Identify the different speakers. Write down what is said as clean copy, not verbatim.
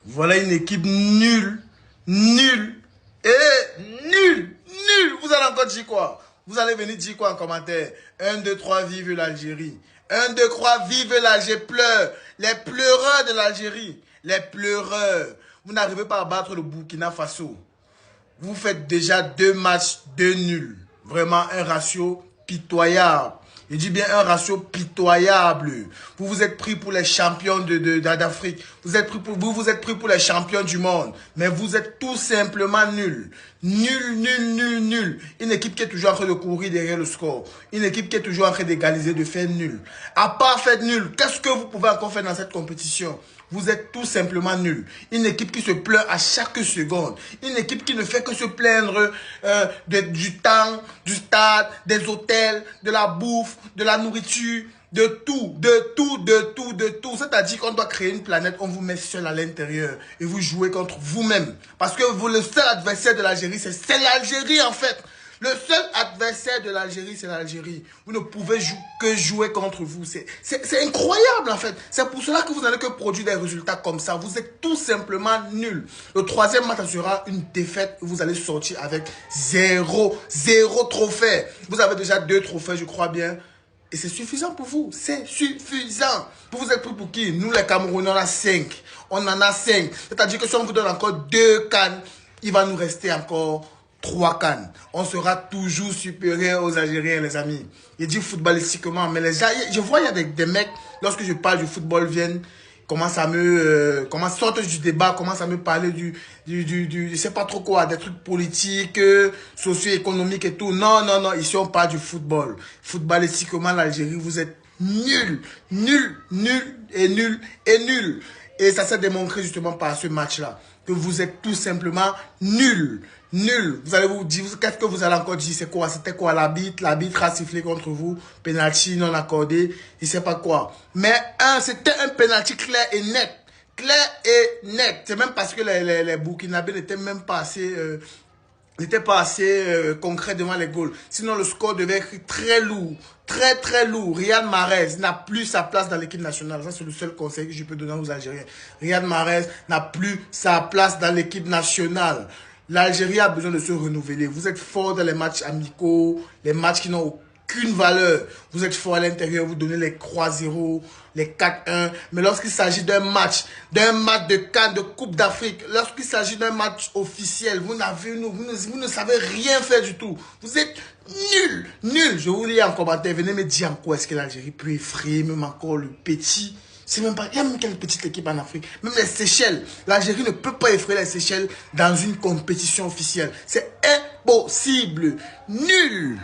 Speaker 1: Voilà une équipe nulle, nulle et nulle, nulle. Vous allez encore dire quoi? Vous allez venir dire quoi en commentaire? 1, 2, 3, vive l'Algérie. 1, 2, 3, vive l'Algérie. Pleure. Les pleureurs de l'Algérie. Les pleureurs. Vous n'arrivez pas à battre le Burkina Faso. Vous faites déjà 2 matchs, 2 nuls. Vraiment un ratio pitoyable. Je dis bien un ratio pitoyable. Vous vous êtes pris pour les champions d'Afrique. Vous êtes pris pour les champions du monde. Mais vous êtes tout simplement nuls. Nul, nul, nul, nul. Une équipe qui est toujours en train de courir derrière le score. Une équipe qui est toujours en train d'égaliser, de faire nul. À part faire nul, qu'est-ce que vous pouvez encore faire dans cette compétition? Vous êtes tout simplement nuls. Une équipe qui se plaint à chaque seconde. Une équipe qui ne fait que se plaindre du temps, du stade, des hôtels, de la bouffe, de la nourriture, de tout, de tout, de tout, de tout. C'est-à-dire qu'on doit créer une planète, on vous met seul à l'intérieur et vous jouez contre vous-même. Parce que vous, le seul adversaire de l'Algérie, c'est l'Algérie en fait. Le seul adversaire de l'Algérie, c'est l'Algérie. Vous ne pouvez que jouer contre vous. C'est incroyable, en fait. C'est pour cela que vous n'allez que produire des résultats comme ça. Vous êtes tout simplement nuls. Le 3e match sera une défaite. Vous allez sortir avec 0 trophée. Vous avez déjà 2 trophées, je crois bien. Et c'est suffisant pour vous. C'est suffisant. Vous êtes pris pour qui? Nous, les Camerounais, on en a 5. On en a 5. C'est-à-dire que si on vous donne encore 2 cannes, il va nous rester encore 3 cannes. On sera toujours supérieur aux Algériens, les amis. Je dis footballistiquement, mais les gens, je vois, il y a des mecs, lorsque je parle du football, viennent, commencent à sortent du débat, commencent à me parler je sais pas trop quoi, des trucs politiques, socio-économiques et tout. Non, non, non, ici on parle du football. Footballistiquement, l'Algérie, vous êtes nuls, nuls, nuls et nuls et nuls. Et ça s'est démontré justement par ce match-là, que vous êtes tout simplement nuls. Nul. Vous allez vous dire, qu'est-ce que vous allez encore dire? C'est quoi? C'était quoi l'arbitre? L'arbitre a sifflé contre vous. Penalty non accordé. Je sais pas quoi. Mais c'était un penalty clair et net. Clair et net. C'est même parce que les Burkinabés n'étaient même pas assez... concret devant les goals. Sinon, le score devait être très lourd. Très, très lourd. Riyad Mahrez n'a plus sa place dans l'équipe nationale. Ça, c'est le seul conseil que je peux donner aux Algériens. Riyad Mahrez n'a plus sa place dans l'équipe nationale. L'Algérie a besoin de se renouveler. Vous êtes fort dans les matchs amicaux, les matchs qui n'ont aucune valeur. Vous êtes fort à l'intérieur, vous donnez les 3-0, les 4-1. Mais lorsqu'il s'agit d'un match de CAN, de Coupe d'Afrique, lorsqu'il s'agit d'un match officiel, vous ne savez rien faire du tout. Vous êtes nuls, nuls. Je vous dis en commentaire, venez me dire en quoi est-ce que l'Algérie peut effrayer, même encore le petit. C'est même pas, il y a même quelle petite équipe en Afrique. Même les Seychelles. L'Algérie ne peut pas effrayer les Seychelles dans une compétition officielle. C'est impossible. Nul.